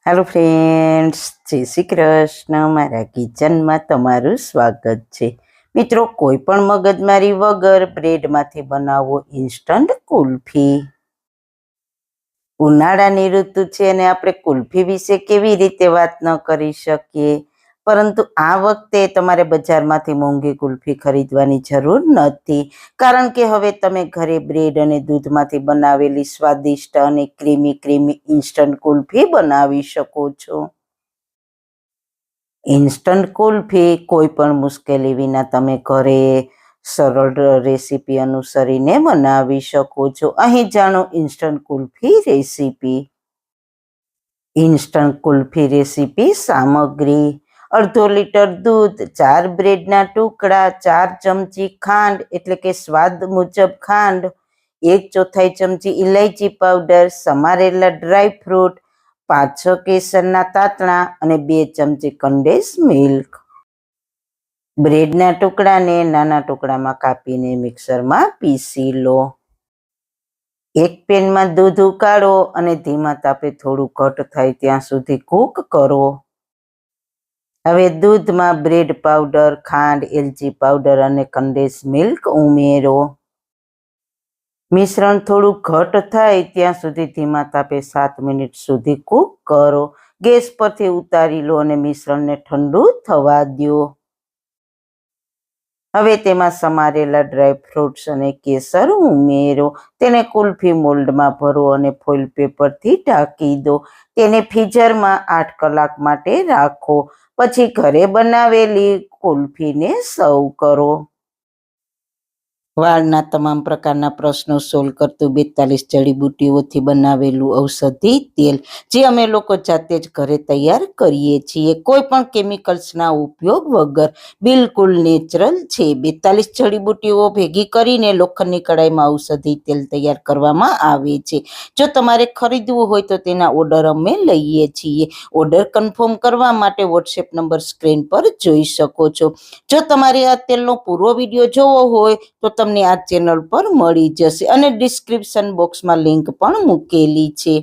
Hello friends, જય શ્રી કૃષ્ણ. મારા કિચનમાં તમારું સ્વાગત છે. મિત્રો, કોઈ પણ મગજમારી વગર બ્રેડમાંથી બનાવો ઇન્સ્ટન્ટ કુલ્ફી. ઉનાળાની ઋતુ છે અને આપણે કુલ્ફી વિશે કેવી રીતે વાત ન કરી શકીએ. પરંતુ આ વખતે તમારે બજારમાંથી મોંઘી કુલ્ફી ખરીદવાની જરૂર નથી, કારણ કે હવે તમે ઘરે બ્રેડ અને દૂધમાંથી બનાવેલી સ્વાદિષ્ટ અને ક્રીમી ઇન્સ્ટન્ટ કુલ્ફી બનાવી શકો છો. ઇન્સ્ટન્ટ કુલ્ફી કોઈ પણ મુશ્કેલી વિના તમે ઘરે સરળ રેસીપી અનુસરીને બનાવી શકો છો. અહીં જાણો instant kulfi recipe. Instant kulfi recipe સામગ્રી: અડધો લીટર દૂધ, 4 બ્રેડના ટુકડા, 4 ચમચી ખાંડ એટલે કે સ્વાદ મુજબ ખાંડ, 1/4 ચમચી ઇલાયચી પાવડર, સમારેલા ડ્રાયફ્રૂટ, 5-6 કેસરના તાતણા અને 2 ચમચી કન્ડેન્સ મિલ્ક. બ્રેડના ટુકડાને નાના ટુકડામાં કાપીને મિક્સરમાં પીસી લો. એક પેનમાં દૂધ ઉકાળો અને ધીમા તાપે થોડું ઘટ થાય ત્યાં સુધી કૂક કરો. હવે દૂધમાં બ્રેડ પાવડર, ખાંડ, એલચી પાવડર અને કન્ડેન્સ મિલ્ક ઉમેરો. મિશ્રણ થોડું ઘટ થાય ત્યાં સુધી ધીમા તાપે 7 મિનિટ સુધી કૂક કરો. ગેસ પરથી ઉતારી લો અને મિશ્રણને ઠંડુ થવા દો. હવે તેમાં સમારેલા ડ્રાયફ્રૂટ્સ અને કેસર ઉમેરો. તેને કુલ્ફી મોલ્ડમાં ભરો અને ફોઇલ પેપરથી ઢાંકી દો. તેને ફ્રીઝરમાં 8 કલાક માટે રાખો. પછી ઘરે બનાવેલી કુલ્ફીને સર્વ કરો. વાળના તમામ પ્રકારના પ્રશ્નો સોલ્વ કરતું 42 જડીબુટ્ટીઓથી બનાવેલું ઔષધિ તેલ, જે અમે લોકો જાતે જ ઘરે તૈયાર કરીએ છીએ, કોઈ પણ કેમિકલ્સના ઉપયોગ વગર, બિલકુલ નેચરલ છે. 42 જડીબુટ્ટીઓ ભેગી કરીને લોખંડની કડાઈમાં ઔષધિ તેલ તૈયાર કરવામાં આવે છે. જો તમારે ખરીદવું હોય તો તેના ઓર્ડર અમે લઈએ છીએ. ઓર્ડર કન્ફર્મ કરવા માટે વોટ્સએપ નંબર સ્ક્રીન પર જોઈ શકો છો. જો તમારે આ તેલનો પૂરો વિડીયો જોવો હોય તો તમને આ ચેનલ પર મળી જશે અને ડિસ્ક્રિપ્શન બોક્સમાં લિંક પણ મૂકેલી છે.